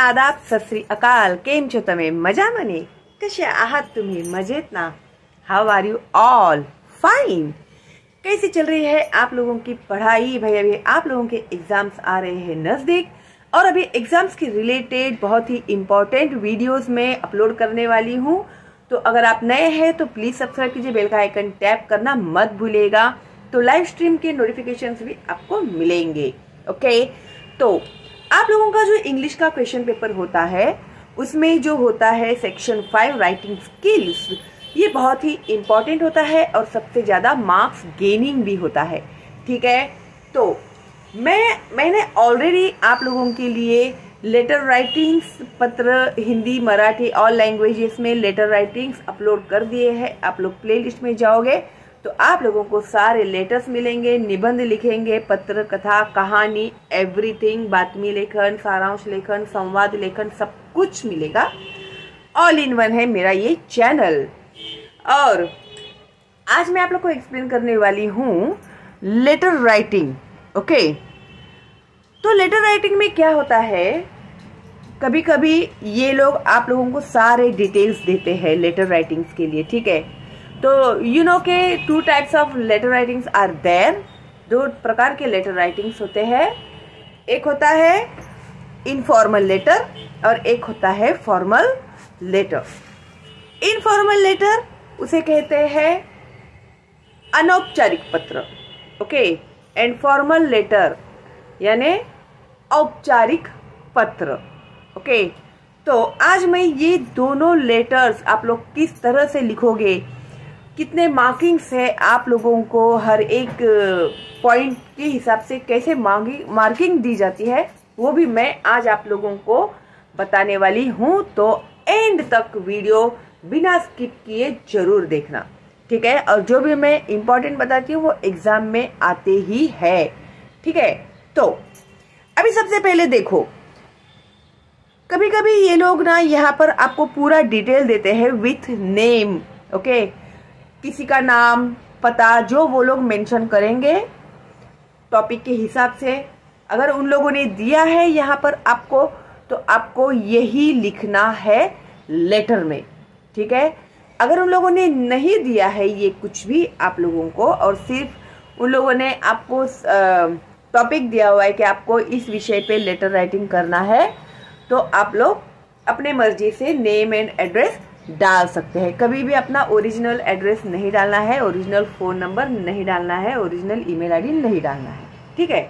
आदाब, सत श्री अकाल। केम छो तमे? मजामाने? कसे आहात तुम्ही? मजेत ना? How are you all? Fine. कैसी चल रही है आप लोगों की पढ़ाई? भाई अभी आप लोगों के एग्जाम्स आ रहे हैं नजदीक और अभी एग्जाम्स के रिलेटेड बहुत ही इंपॉर्टेंट वीडियोस में अपलोड करने वाली हूँ। तो अगर आप नए हैं तो प्लीज सब्सक्राइब कीजिए, बेल का आइकन टैप करना मत भूलिएगा, तो लाइव स्ट्रीम के नोटिफिकेशंस भी आपको मिलेंगे। ओके, तो आप लोगों का जो इंग्लिश का क्वेश्चन पेपर होता है उसमें जो होता है सेक्शन 5 राइटिंग स्किल्स, ये बहुत ही इंपॉर्टेंट होता है और सबसे ज्यादा मार्क्स गेनिंग भी होता है। ठीक है, तो मैंने ऑलरेडी आप लोगों के लिए लेटर राइटिंग्स पत्र हिंदी मराठी ऑल लैंग्वेजेस में लेटर राइटिंग्स अपलोड कर दिए हैं। आप लोग प्लेलिस्ट में जाओगे तो आप लोगों को सारे लेटर्स मिलेंगे, निबंध लिखेंगे, पत्र, कथा, कहानी, एवरीथिंग, बातमी लेखन, सारांश लेखन, संवाद लेखन, सब कुछ मिलेगा। ऑल इन वन है मेरा ये चैनल। और आज मैं आप लोग को एक्सप्लेन करने वाली हूँ लेटर राइटिंग। ओके, तो लेटर राइटिंग में क्या होता है, कभी कभी ये लोग आप लोगों को सारे डिटेल्स देते हैं लेटर राइटिंग्स के लिए। ठीक है, तो यू नो के 2 types of letter writings are there. 2 प्रकार के लेटर राइटिंग्स होते हैं, एक होता है इनफॉर्मल लेटर और एक होता है फॉर्मल लेटर। इनफॉर्मल लेटर उसे कहते हैं अनौपचारिक पत्र। ओके, एंड फॉर्मल लेटर यानी औपचारिक पत्र। ओके, तो आज मैं ये दोनों लेटर्स आप लोग किस तरह से लिखोगे, कितने मार्किंग्स है आप लोगों को, हर एक पॉइंट के हिसाब से कैसे मार्किंग दी जाती है, वो भी मैं आज आप लोगों को बताने वाली हूँ। तो एंड तक वीडियो बिना स्किप किए जरूर देखना। ठीक है, और जो भी मैं इम्पोर्टेंट बताती हूँ वो एग्जाम में आते ही है। ठीक है, तो अभी सबसे पहले देखो, कभी कभी ये लोग ना यहाँ पर आपको पूरा डिटेल देते हैं विथ नेम। ओके, किसी का नाम, पता जो वो लोग मेंशन करेंगे टॉपिक के हिसाब से। अगर उन लोगों ने दिया है यहाँ पर आपको, तो आपको यही लिखना है लेटर में। ठीक है, अगर उन लोगों ने नहीं दिया है ये कुछ भी आप लोगों को, और सिर्फ उन लोगों ने आपको टॉपिक दिया हुआ है कि आपको इस विषय पे लेटर राइटिंग करना है, तो आप लोग अपने मर्जी से नेम एंड एड्रेस डाल सकते हैं। कभी भी अपना ओरिजिनल एड्रेस नहीं डालना है, ओरिजिनल फोन नंबर नहीं डालना है, ओरिजिनल ईमेल आईडी नहीं डालना है। ठीक है,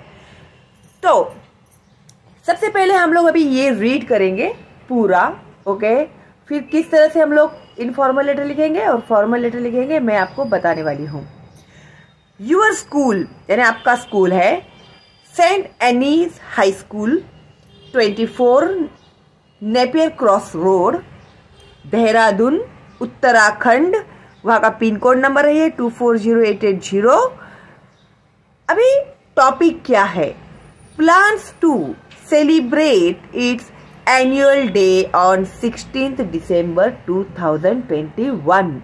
तो सबसे पहले हम लोग अभी ये रीड करेंगे पूरा। ओके, फिर किस तरह से हम लोग इनफॉर्मल लेटर लिखेंगे और फॉर्मल लेटर लिखेंगे मैं आपको बताने वाली हूँ। यूर स्कूल यानी आपका स्कूल है saint Annie's high school, 24 Napier Cross Road, Dehradun, Uttarakhand. वहां का पिन कोड नंबर है ये 240880। अभी टॉपिक क्या है, plans to celebrate its annual day on 16 December 2021।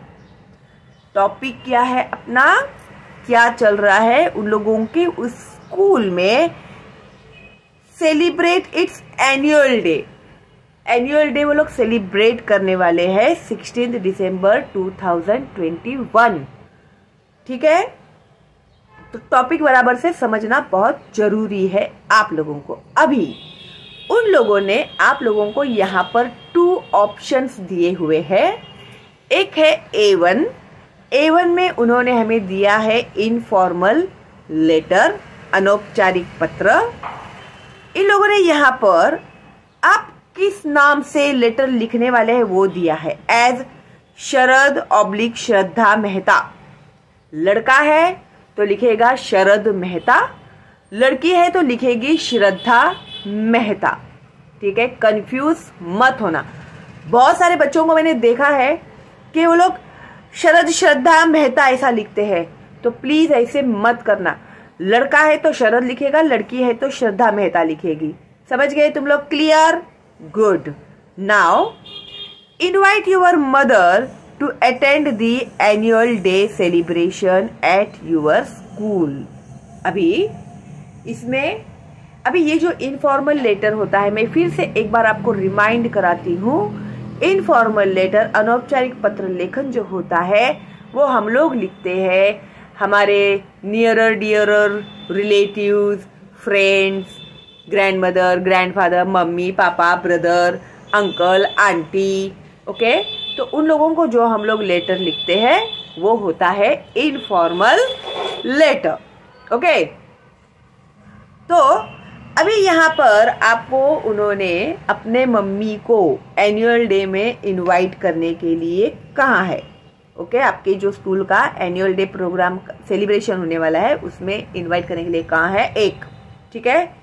Topic क्या है अपना, क्या चल रहा है उन लोगों के उस स्कूल में, celebrate its annual day. Annual day वो लोग सेलिब्रेट करने वाले हैं 16 दिसंबर 2021। ठीक है, तो टॉपिक बराबर से समझना बहुत जरूरी है आप लोगों को। अभी उन लोगों ने आप लोगों को यहाँ पर 2 ऑप्शंस दिए हुए हैं। एक है A1। A1 में उन्होंने हमें दिया है इनफॉर्मल लेटर, अनौपचारिक पत्र। इन लोगों ने यहाँ पर आप किस नाम से लेटर लिखने वाले हैं वो दिया है, एज शरद ऑब्लिक श्रद्धा मेहता। लड़का है तो लिखेगा शरद मेहता, लड़की है तो लिखेगी श्रद्धा मेहता। ठीक है, कंफ्यूज मत होना। बहुत सारे बच्चों को मैंने देखा है कि वो लोग शरद श्रद्धा मेहता ऐसा लिखते हैं, तो प्लीज ऐसे मत करना। लड़का है तो शरद लिखेगा, लड़की है तो श्रद्धा मेहता लिखेगी। समझ गए तुम लोग? Clear? Good. Now, invite your mother to attend the annual day celebration at your school. अभी इसमें अभी ये जो इनफॉर्मल लेटर होता है, मैं फिर से एक बार आपको रिमाइंड कराती हूँ। इनफॉर्मल लेटर, अनौपचारिक पत्र लेखन जो होता है वो हम लोग लिखते हैं हमारे nearer dearer relatives, friends, grandmother, grandfather, mummy papa, brother, uncle, aunty. Okay, तो उन लोगों को जो हम लोग लेटर लिखते हैं वो होता है इनफॉर्मल लेटर। ओके, तो अभी यहाँ पर आपको उन्होंने अपने मम्मी को एनुअल डे में इनवाइट करने के लिए कहा है। ओके, आपके जो स्कूल का एनुअल डे प्रोग्राम सेलिब्रेशन होने वाला है उसमें इनवाइट करने के लिए कहा है एक। ठीक है,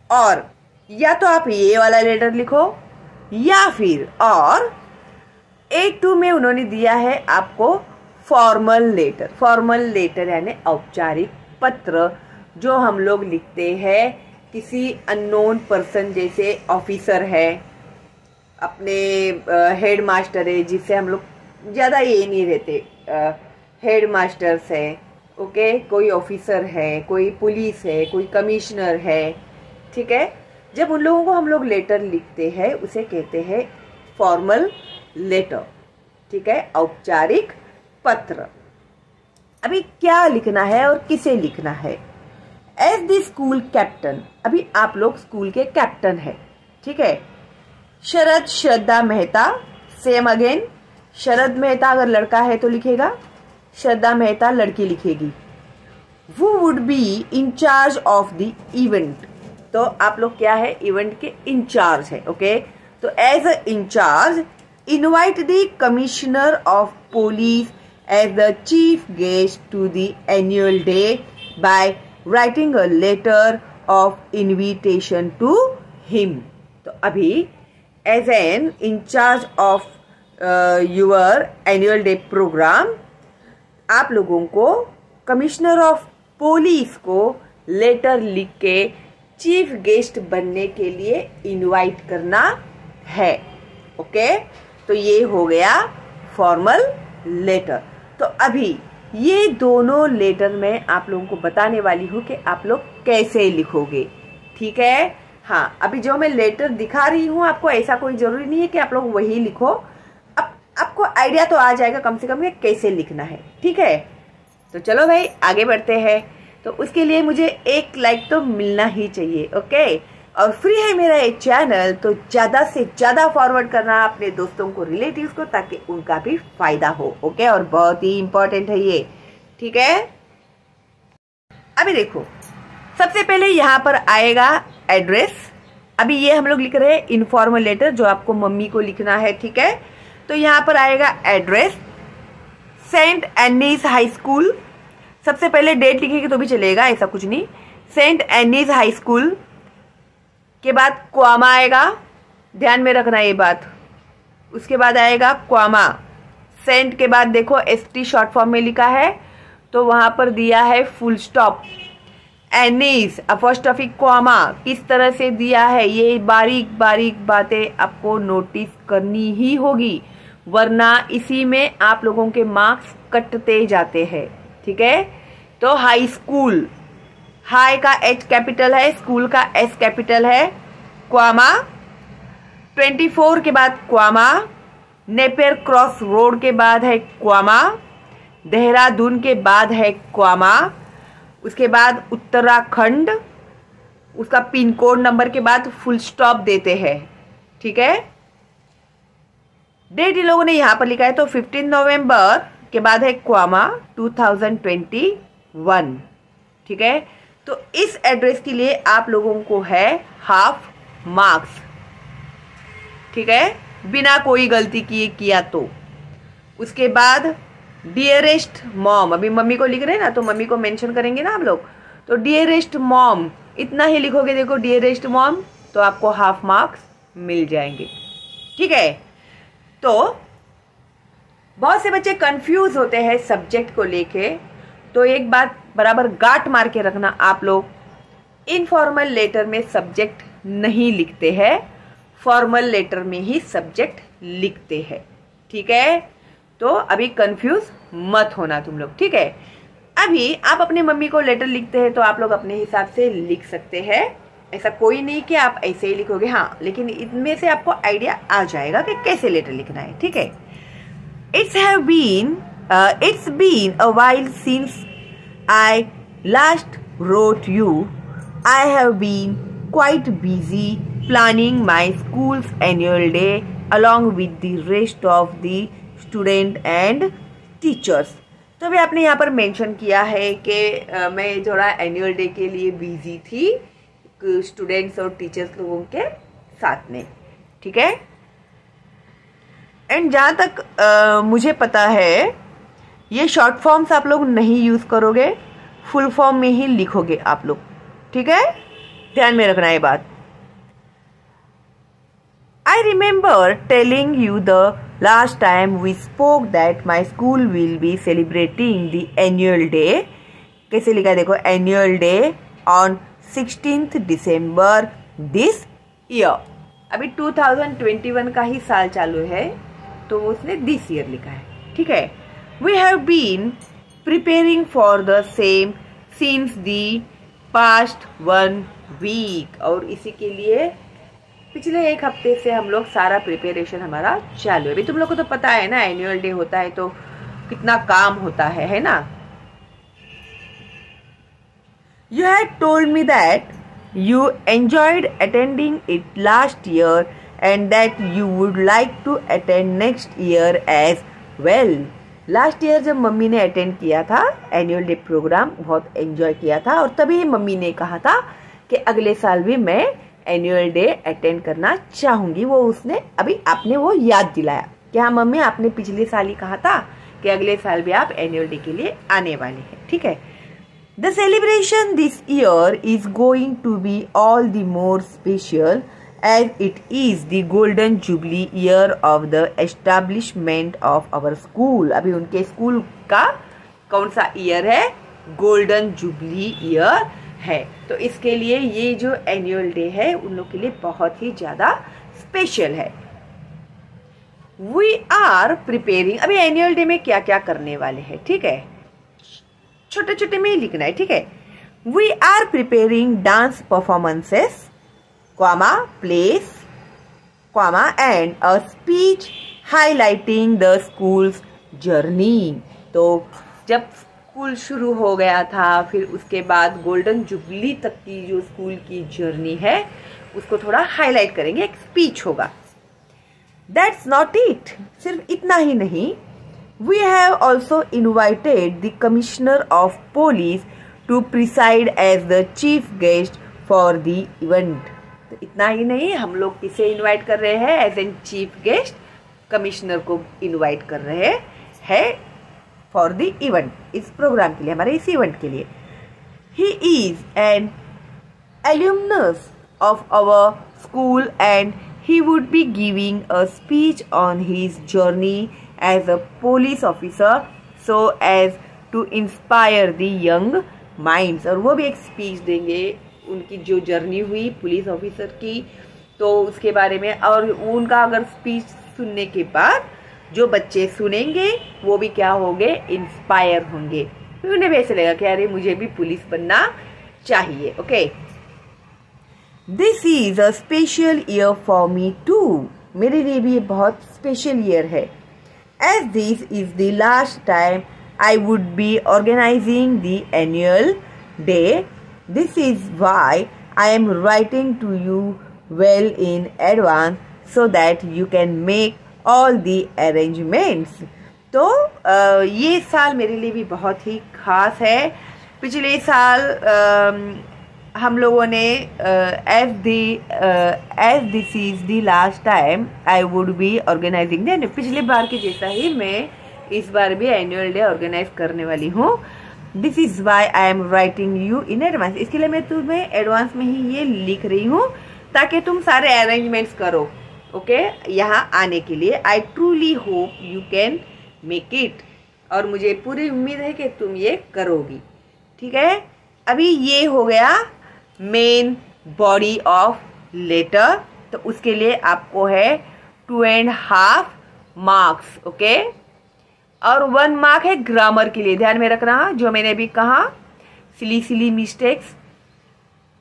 और या तो आप ये वाला लेटर लिखो या फिर और 8-2 में उन्होंने दिया है आपको फॉर्मल लेटर। फॉर्मल लेटर यानी औपचारिक पत्र जो हम लोग लिखते हैं किसी अननोन पर्सन, जैसे ऑफिसर है, अपने हेड मास्टर है, जिससे हम लोग ज़्यादा ये नहीं रहते, हेड मास्टर्स है। ओके, कोई ऑफिसर है, कोई पुलिस है, कोई कमिश्नर है। ठीक है, जब उन लोगों को हम लोग लेटर लिखते हैं उसे कहते हैं फॉर्मल लेटर। ठीक है, औपचारिक पत्र। अभी क्या लिखना है और किसे लिखना है? एज द स्कूल कैप्टन, अभी आप लोग स्कूल के कैप्टन है। ठीक है, शरद श्रद्धा मेहता, सेम अगेन, शरद मेहता अगर लड़का है तो लिखेगा, श्रद्धा मेहता लड़की लिखेगी। वो would be in charge of the event, तो आप लोग क्या है, इवेंट के इंचार्ज है। ओके, तो as a incharge invite the commissioner of police as the chief guest to the annual day by writing a letter of invitation to him. तो अभी as an incharge of your annual day program आप लोगों को commissioner of police को letter लिख के chief guest बनने के लिए इनवाइट करना है। ओके, तो ये हो गया फॉर्मल लेटर। तो अभी ये दोनों लेटर में आप लोगों को बताने वाली हूँ कि आप लोग कैसे लिखोगे। ठीक है, हाँ, अभी जो मैं लेटर दिखा रही हूँ आपको, ऐसा कोई जरूरी नहीं है कि आप लोग वही लिखो। अब आपको आइडिया तो आ जाएगा कम से कम कि कैसे लिखना है। ठीक है, तो चलो भाई आगे बढ़ते हैं। तो उसके लिए मुझे एक लाइक तो मिलना ही चाहिए। ओके, और फ्री है मेरा ये चैनल, तो ज्यादा से ज्यादा फॉरवर्ड करना अपने दोस्तों को, रिलेटिव्स को, ताकि उनका भी फायदा हो। ओके, और बहुत ही इंपॉर्टेंट है ये। ठीक है, अभी देखो, सबसे पहले यहाँ पर आएगा एड्रेस। अभी ये हम लोग लिख रहे हैं इनफॉर्मल लेटर जो आपको मम्मी को लिखना है। ठीक है, तो यहाँ पर आएगा address saint Annie's high school. सबसे पहले डेट लिखेगी तो भी चलेगा, ऐसा कुछ नहीं। सेंट एनीज हाई स्कूल के बाद क्वामा आएगा, ध्यान में रखना ये बात। उसके बाद आएगा क्वामा, सेंट के बाद देखो ST शॉर्ट फॉर्म में लिखा है तो वहां पर दिया है full stop. Annie's apostrophe comma किस तरह से दिया है, ये बारीक बारीक बातें आपको नोटिस करनी ही होगी, वरना इसी में आप लोगों के मार्क्स कटते जाते हैं। ठीक है, तो हाई स्कूल, हाई का H कैपिटल है, स्कूल का S कैपिटल है। क्वामा 24 के बाद क्वामा, नेपियर क्रॉस रोड के बाद है क्वामा, देहरादून के बाद है क्वामा, उसके बाद उत्तराखंड, उसका पिन कोड नंबर के बाद फुल स्टॉप देते हैं। ठीक है, डेट इन लोगों ने यहां पर लिखा है तो 15 नवंबर के बाद है क्वामा 2021। ठीक है, तो इस एड्रेस के लिए आप लोगों को है हाफ मार्क्स। ठीक है, बिना कोई गलती किया तो। उसके बाद डियरेस्ट मॉम, अभी मम्मी को लिख रहे हैं ना, तो मम्मी को मेंशन करेंगे ना आप लोग, तो डियरेस्ट मॉम इतना ही लिखोगे। देखो डियरेस्ट मॉम, तो आपको हाफ मार्क्स मिल जाएंगे। ठीक है, तो बहुत से बच्चे कंफ्यूज होते हैं सब्जेक्ट को लेके, तो एक बात बराबर गांठ मार के रखना, आप लोग इनफॉर्मल लेटर में सब्जेक्ट नहीं लिखते हैं, फॉर्मल लेटर में ही सब्जेक्ट लिखते हैं। ठीक है, तो अभी कंफ्यूज मत होना तुम लोग। ठीक है, अभी आप अपनी मम्मी को लेटर लिखते हैं तो आप लोग अपने हिसाब से लिख सकते हैं। ऐसा कोई नहीं कि आप ऐसे ही लिखोगे, हाँ, लेकिन इनमें से आपको आइडिया आ जाएगा कि कैसे लेटर लिखना है, ठीक है। It's been a while since I last wrote you. I have been quite busy planning my school's annual day along with the rest of the student and teachers. तो अभी आपने यहाँ पर मेंशन किया है कि मैं थोड़ा एनुअल डे के लिए बिजी थी स्टूडेंट्स और टीचर्स लोगों के साथ में, ठीक है। एंड जहाँ तक मुझे पता है ये शॉर्ट फॉर्म्स आप लोग नहीं यूज करोगे, फुल फॉर्म में ही लिखोगे आप लोग, ठीक है, ध्यान में रखना ये बात। I remember telling you the last time we spoke that my school will be celebrating the annual day. कैसे लिखा है देखो, annual day on 16th December this year. अभी 2021 का ही साल चालू है तो उसने this year लिखा है, ठीक है। We have been preparing for the same since the past 1 week. और इसी के लिए पिछले 1 हफ्ते से हम लोग सारा प्रिपरेशन हमारा चालू है। अभी तुम लोग को तो पता है ना, एनुअल डे होता है तो कितना काम होता है ना। You had told me that you enjoyed attending it last year and that you would like to attend next year as well. Last year जब मम्मी ने अटेंड किया था एनुअल डे प्रोग्राम, बहुत एंजॉय किया था और तभी मम्मी ने कहा था कि अगले साल भी मैं एनुअल डे अटेंड करना चाहूंगी। वो उसने अभी आपने वो याद दिलाया कि हाँ मम्मी, आपने पिछले साल ही कहा था कि अगले साल भी आप एनुअल डे के लिए आने वाले हैं, ठीक है। The celebration this year is going to be all the more special as it is the golden jubilee year of the establishment of our school. अभी उनके स्कूल का कौन सा ईयर है? गोल्डन जुबली ईयर है। तो इसके लिए ये जो एनुअल डे है उन लोग के लिए बहुत ही ज्यादा स्पेशल है। वी आर प्रिपेयरिंग, अभी एनुअल डे में क्या क्या करने वाले हैं, ठीक है, छोटे छोटे में ही लिखना है, ठीक है। We are preparing dance performances, plays, and a speech highlighting the school's journey. तो जब स्कूल शुरू हो गया था फिर उसके बाद गोल्डन जुबली तक की जो स्कूल की जर्नी है उसको थोड़ा हाईलाइट करेंगे, एक स्पीच होगा। That's not it, सिर्फ इतना ही नहीं, we have also invited the commissioner of police to preside as the chief guest for the event. तो इतना ही नहीं, हम लोग किसे इनवाइट कर रहे हैं as an chief guest? Commissioner को इनवाइट कर रहे हैं फॉर द इवेंट, इस प्रोग्राम के लिए, हमारे इस इवेंट के लिए। He is an alumnus of our school and he would be giving a speech on his journey as a police officer so as to inspire the young minds. और वो भी एक स्पीच देंगे उनकी जो जर्नी हुई पुलिस ऑफिसर की, तो उसके बारे में। और उनका अगर स्पीच सुनने के बाद जो बच्चे सुनेंगे वो भी क्या होंगे? इंस्पायर होंगे। तो उन्हें भी ऐसे लगेगा कि अरे मुझे भी पुलिस बनना चाहिए। Okay, this is a special year for me too, मेरे लिए भी ये बहुत स्पेशल ईयर है। As this is the last time I would be organizing the annual day, this is why I am writing to you well in advance so that you can make all the arrangements. तो ये साल मेरे लिए भी बहुत ही खास है। पिछले साल हम लोगों ने as this is the last time I would be organizing the, पिछले बार के जैसा ही मैं इस बार भी एनुअल डे ऑर्गेनाइज करने वाली हूँ। This is why I am writing you in advance, इसके लिए मैं तुम्हें एडवांस में ही ये लिख रही हूँ ताकि तुम सारे अरेंजमेंट्स करो, ओके, यहाँ आने के लिए। I truly hope you can make it, और मुझे पूरी उम्मीद है कि तुम ये करोगी, ठीक है। अभी ये हो गया मेन बॉडी ऑफ लेटर, तो उसके लिए आपको है 2.5 मार्क्स, ओके। और 1 मार्क है ग्रामर के लिए, ध्यान में रखना जो मैंने भी कहा, सिली मिस्टेक्स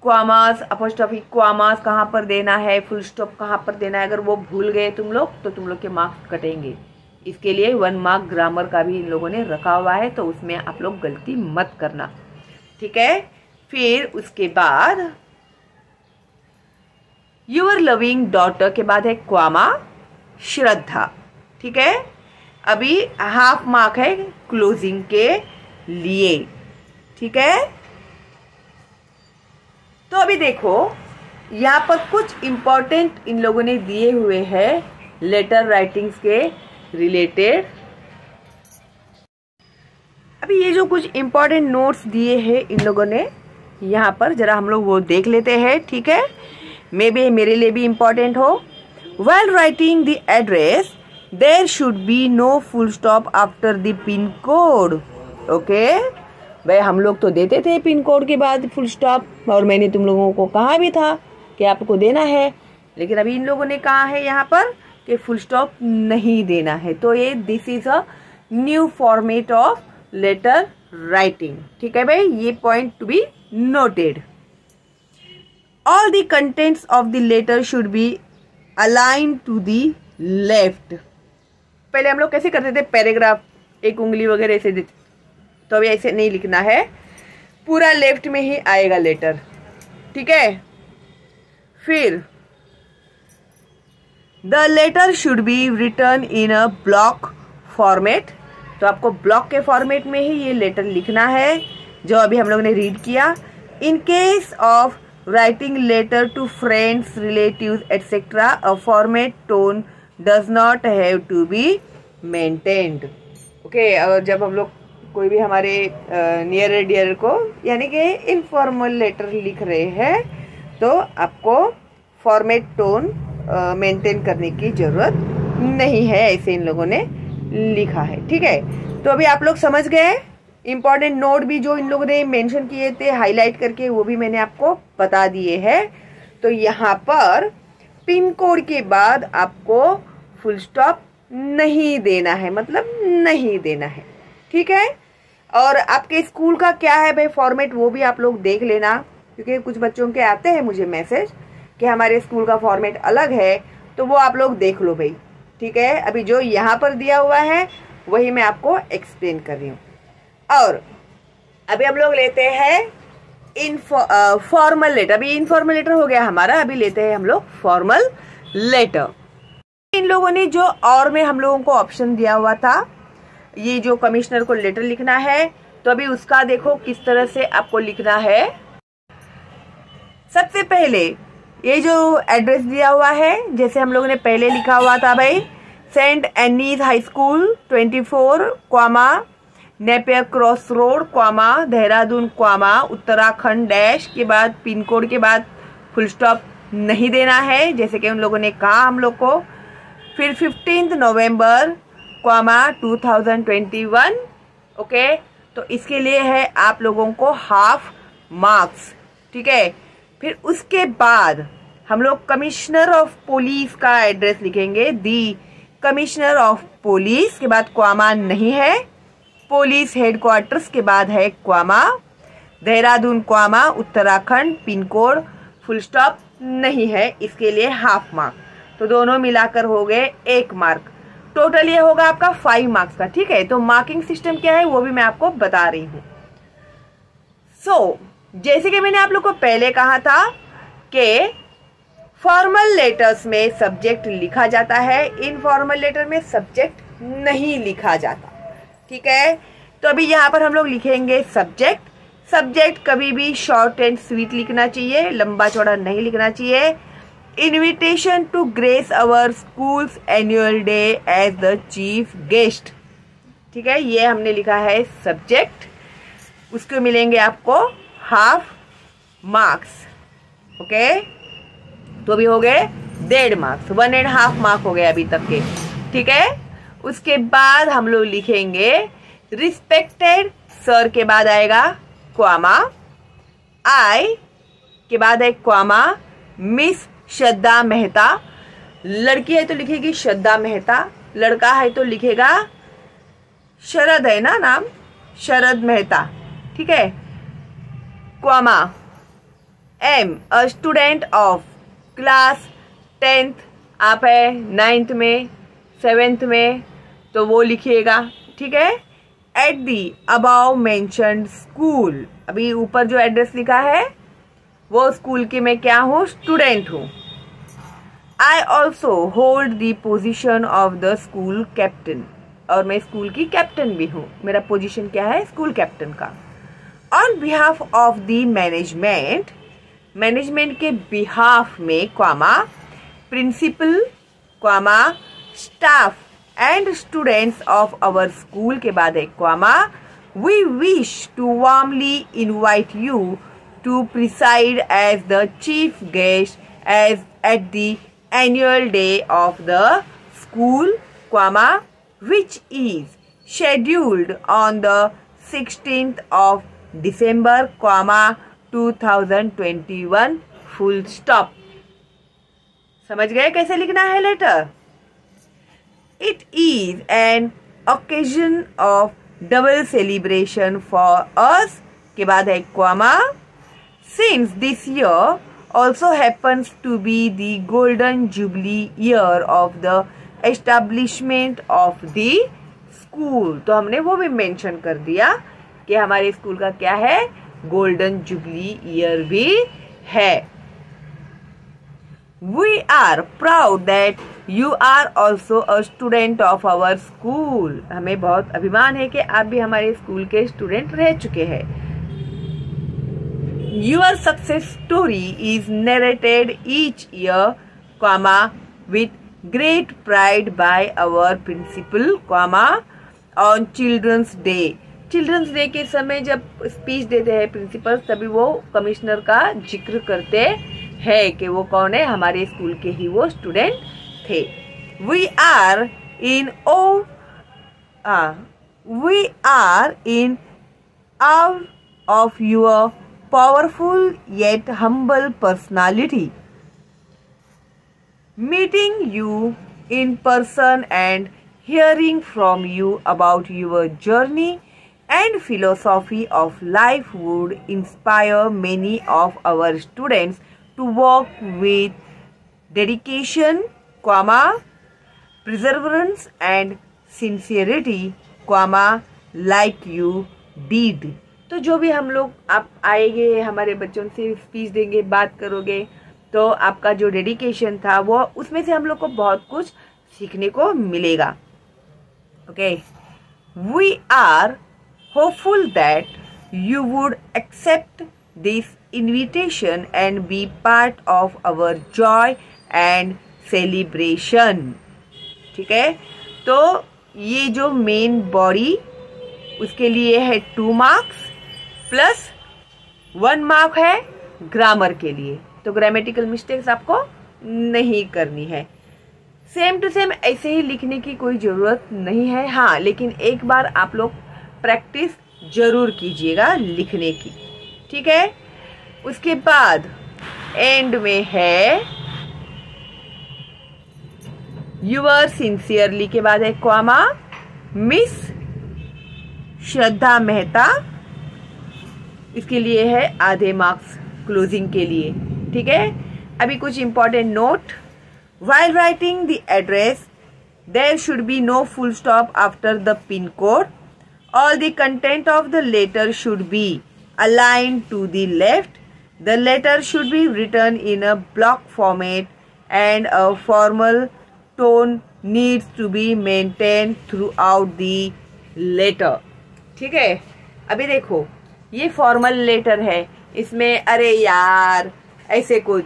क्वामास, अपोस्ट्रोफी क्वामास कहाँ पर देना है, फुल स्टॉप कहाँ पर देना है, अगर वो भूल गए तुम लोग तो तुम लोग के मार्क्स कटेंगे। इसके लिए 1 मार्क ग्रामर का भी इन लोगों ने रखा हुआ है, तो उसमें आप लोग गलती मत करना, ठीक है। फिर उसके बाद यूर लविंग डॉटर के बाद है क्वामा श्रद्धा, ठीक है। अभी हाफ मार्क है क्लोजिंग के लिए, ठीक है। तो अभी देखो यहाँ पर कुछ इंपॉर्टेंट इन लोगों ने दिए हुए हैं लेटर राइटिंग्स के रिलेटेड। अभी ये जो कुछ इंपॉर्टेंट नोट्स दिए हैं इन लोगों ने यहाँ पर, जरा हम लोग वो देख लेते हैं, ठीक है। मे बी मेरे लिए भी इंपॉर्टेंट हो। While writing the address, there should be no full stop after the pin code. Okay? भाई हम लोग तो देते थे पिन कोड के बाद फुल स्टॉप, और मैंने तुम लोगों को कहा भी था कि आपको देना है, लेकिन अभी इन लोगों ने कहा है यहाँ पर कि फुल स्टॉप नहीं देना है। तो ये this is a new format of letter writing, ठीक है भाई, ये point to be noted. All the contents of the letter should be aligned to the left. पहले हम लोग कैसे करते थे, पैराग्राफ एक उंगली वगैरह ऐसे देते, तो अभी ऐसे नहीं लिखना है, पूरा लेफ्ट में ही आएगा लेटर, ठीक है। फिर the letter should be written in a block format, तो आपको ब्लॉक के फॉर्मेट में ही ये लेटर लिखना है जो अभी हम लोग ने रीड किया। In case of writing letter to friends, relatives, etc., a format tone does not have to be maintained. Okay, और जब हम लोग कोई भी हमारे नियर एंड डियर को यानी कि इनफॉर्मल लेटर लिख रहे हैं तो आपको फॉर्मेट टोन मेंटेन करने की जरूरत नहीं है, ऐसे इन लोगों ने लिखा है, ठीक है। तो अभी आप लोग समझ गए। इंपॉर्टेंट नोट भी जो इन लोगों ने मेंशन किए थे हाईलाइट करके, वो भी मैंने आपको बता दिए हैं। तो यहाँ पर पिन कोड के बाद आपको फुल स्टॉप नहीं देना है, मतलब नहीं देना है, ठीक है। और आपके स्कूल का क्या है भाई फॉर्मेट, वो भी आप लोग देख लेना, क्योंकि कुछ बच्चों के आते हैं मुझे मैसेज कि हमारे स्कूल का फॉर्मेट अलग है, तो वो आप लोग देख लो भाई, ठीक है। अभी जो यहाँ पर दिया हुआ है वही मैं आपको एक्सप्लेन कर रही हूँ। और अभी हम लोग लेते हैं फॉर्मल लेटर। अभी इनफॉर्मल लेटर हो गया हमारा, अभी लेते हैं हम लोग फॉर्मल लेटर। इन लोगों ने जो और में हम लोगों को ऑप्शन दिया हुआ था, ये जो कमिश्नर को लेटर लिखना है, तो अभी उसका देखो किस तरह से आपको लिखना है। सबसे पहले ये जो एड्रेस दिया हुआ है, जैसे हम लोगों ने पहले लिखा हुआ था भाई, saint Annie's high school 24 comma Napier Cross Road comma Dehradun comma Uttarakhand dash के बाद पिन कोड के बाद फुल स्टॉप नहीं देना है, जैसे कि उन लोगों ने कहा हम लोग को। फिर 15 नवंबर क्वामा 2021, ओके। तो इसके लिए है आप लोगों को हाफ मार्क्स, ठीक है। फिर उसके बाद हम लोग कमिश्नर ऑफ पुलिस का एड्रेस लिखेंगे, दी कमिश्नर ऑफ पुलिस के बाद क्वामा नहीं है, पुलिस हेडक्वार्टर्स के बाद है comma, Dehradun comma Uttarakhand pin code full stop नहीं है, इसके लिए हाफ मार्क। तो दोनों मिलाकर हो गए 1 मार्क। टोटल ये होगा आपका 5 मार्क्स का, ठीक है। तो मार्किंग सिस्टम क्या है वो भी मैं आपको बता रही हूँ। जैसे कि मैंने आप लोग को पहले कहा था कि फॉर्मल लेटर्स में सब्जेक्ट लिखा जाता है, इनफॉर्मल लेटर में सब्जेक्ट नहीं लिखा जाता, ठीक है। तो अभी यहाँ पर हम लोग लिखेंगे सब्जेक्ट। सब्जेक्ट कभी भी शॉर्ट एंड स्वीट लिखना चाहिए, लंबा चौड़ा नहीं लिखना चाहिए। Invitation to grace our school's annual day as the chief guest, ठीक है, ये हमने लिखा है सब्जेक्ट। उसको मिलेंगे आपको हाफ मार्क्स, ओके। तो अभी हो गए 1.5 मार्क्स, 1.5 मार्क हो गए अभी तक के, ठीक है। उसके बाद हम लोग लिखेंगे रिस्पेक्टेड सर के बाद आएगा क्वामा, आई के बाद है क्वामा मिस श्रद्धा मेहता। लड़की है तो लिखेगी श्रद्धा मेहता, लड़का है तो लिखेगा शरद, है ना नाम, शरद मेहता, ठीक है। Comma am a student of class 10th, आप है 9th में 7th में, तो वो लिखिएगा, ठीक है। At the above mentioned school, अभी ऊपर जो एड्रेस लिखा है वो स्कूल की मैं क्या हूँ, स्टूडेंट हूँ। I also hold the position of the school captain, और मैं स्कूल की कैप्टन भी हूँ, मेरा पोजीशन क्या है, स्कूल कैप्टन का। On behalf of the management, management के बिहाफ में comma principal comma staff and students of our school के बाद है comma we wish to warmly invite you to preside as the chief guest as at the annual day of the school comma which is scheduled on the 16th of December, 2021, full stop। समझ गए कैसे लिखना है letter. It is an occasion of double celebration for us के बाद है comma since this year also happens to be the golden jubilee year of the establishment of the school, तो हमने वो भी मेंशन कर दिया कि हमारे स्कूल का क्या है, गोल्डन जुबली ईयर भी है। We are proud that you are also a student of our school, हमें बहुत अभिमान है कि आप भी हमारे स्कूल के स्टूडेंट रह चुके हैं। Your success story is narrated each year comma with great pride by our principal, on children's day। Children's day के समय जब स्पीच देते हैं प्रिंसिपल, तभी वो कमिश्नर का जिक्र करते हैं कि वो कौन है, हमारे स्कूल के ही वो स्टूडेंट थे। We are in awe of your powerful yet humble personality। Meeting you in person and hearing from you about your journey and philosophy of life would inspire many of our students to work with dedication, perseverance and sincerity, like you did। तो जो भी हम लोग आप आएंगे, हमारे बच्चों से स्पीच देंगे, बात करोगे, तो आपका जो डेडिकेशन था वो उसमें से हम लोग को बहुत कुछ सीखने को मिलेगा। Okay, we are hopeful that you would accept this invitation and be part of our joy and celebration. ठीक है, तो ये जो मेन बॉडी उसके लिए है 2 मार्क्स प्लस 1 मार्क है ग्रामर के लिए, तो ग्रामेटिकल मिस्टेक्स आपको नहीं करनी है। सेम टू सेम ऐसे ही लिखने की कोई ज़रूरत नहीं है, हाँ, लेकिन एक बार आप लोग प्रैक्टिस जरूर कीजिएगा लिखने की, ठीक है। उसके बाद एंड में है यूअर सिंसियरली के बाद है कॉमा मिस श्रद्धा मेहता, इसके लिए है आधे मार्क्स क्लोजिंग के लिए, ठीक है। अभी कुछ important note, while writing the address there should be no full stop after the pin code। all the content of the letter should be aligned to the left। the letter should be written in a block format and a formal tone needs to be maintained throughout the letter। ठीक है, अभी देखो ये formal letter है, इसमें अरे यार ऐसे कुछ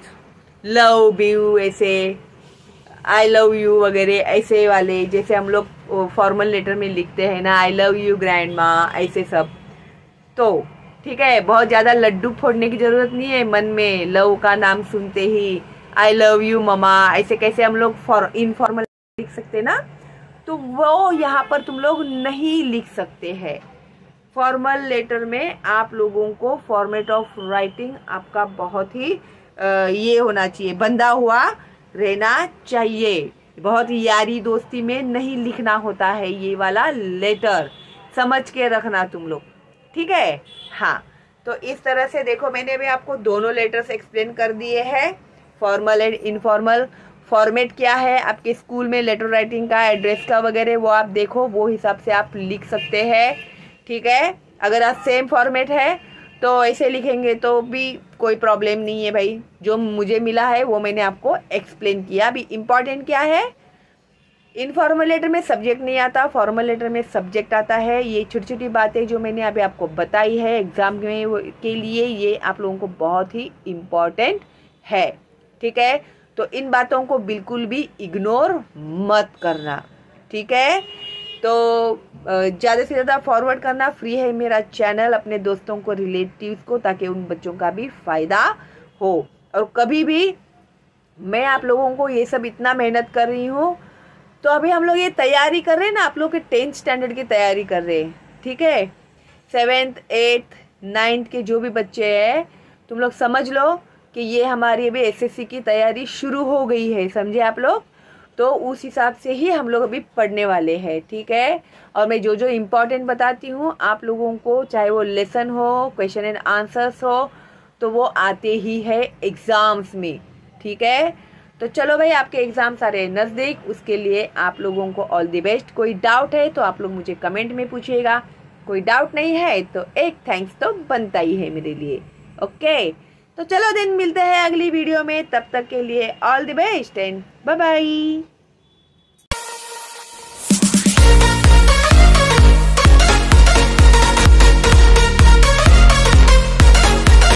लव यू, ऐसे आई लव यू वगैरह ऐसे वाले, जैसे हम लोग फॉर्मल लेटर में लिखते हैं ना, आई लव यू ग्रैंड माँ, ऐसे सब। तो ठीक है, बहुत ज़्यादा लड्डू फोड़ने की ज़रूरत नहीं है मन में, लव का नाम सुनते ही आई लव यू ममा, ऐसे कैसे हम लोग इनफॉर्मल लिख सकते ना, तो वो यहाँ पर तुम लोग नहीं लिख सकते हैं। फॉर्मल लेटर में आप लोगों को फॉर्मेट ऑफ राइटिंग आपका बहुत ही ये होना चाहिए, बंधा हुआ रहना चाहिए, बहुत यारी दोस्ती में नहीं लिखना होता है ये वाला लेटर, समझ के रखना तुम लोग, ठीक है। हाँ, तो इस तरह से देखो, मैंने भी आपको दोनों लेटर्स एक्सप्लेन कर दिए हैं, फॉर्मल एंड इनफॉर्मल। फॉर्मेट क्या है आपके स्कूल में लेटर राइटिंग का, एड्रेस का वगैरह, वो आप देखो, वो हिसाब से आप लिख सकते हैं, ठीक है। अगर आप सेम फॉर्मेट है तो ऐसे लिखेंगे तो भी कोई प्रॉब्लम नहीं है भाई। जो मुझे मिला है वो मैंने आपको एक्सप्लेन किया। अभी इम्पॉर्टेंट क्या है, इनफॉर्मल लेटर में सब्जेक्ट नहीं आता, फॉर्मल लेटर में सब्जेक्ट आता है। ये छोटी छोटी बातें जो मैंने अभी आपको बताई है एग्जाम में के लिए, ये आप लोगों को बहुत ही इम्पॉर्टेंट है, ठीक है। तो इन बातों को बिल्कुल भी इग्नोर मत करना, ठीक है। तो ज़्यादा से ज़्यादा फॉरवर्ड करना, फ्री है मेरा चैनल, अपने दोस्तों को, रिलेटिव्स को, ताकि उन बच्चों का भी फ़ायदा हो। और कभी भी मैं आप लोगों को ये सब इतना मेहनत कर रही हूँ, तो अभी हम लोग ये तैयारी कर रहे हैं ना, आप लोग के 10th स्टैंडर्ड की तैयारी कर रहे हैं, ठीक है। 7th 8th 9th के जो भी बच्चे हैं, तुम लोग समझ लो कि ये हमारी अभी एसएससी की तैयारी शुरू हो गई है, समझे आप लोग। तो उस हिसाब से ही हम लोग अभी पढ़ने वाले हैं, ठीक है। और मैं जो जो इम्पोर्टेंट बताती हूँ आप लोगों को, चाहे वो लेसन हो, क्वेश्चन एंड आंसर्स हो, तो वो आते ही है एग्ज़ाम्स में, ठीक है। तो चलो भाई, आपके एग्ज़ाम सारे नज़दीक, उसके लिए आप लोगों को ऑल द बेस्ट। कोई डाउट है तो आप लोग मुझे कमेंट में पूछिएगा, कोई डाउट नहीं है तो एक थैंक्स तो बनता ही है मेरे लिए, ओके। तो चलो दिन मिलते हैं अगली वीडियो में, तब तक के लिए all the best and bye bye.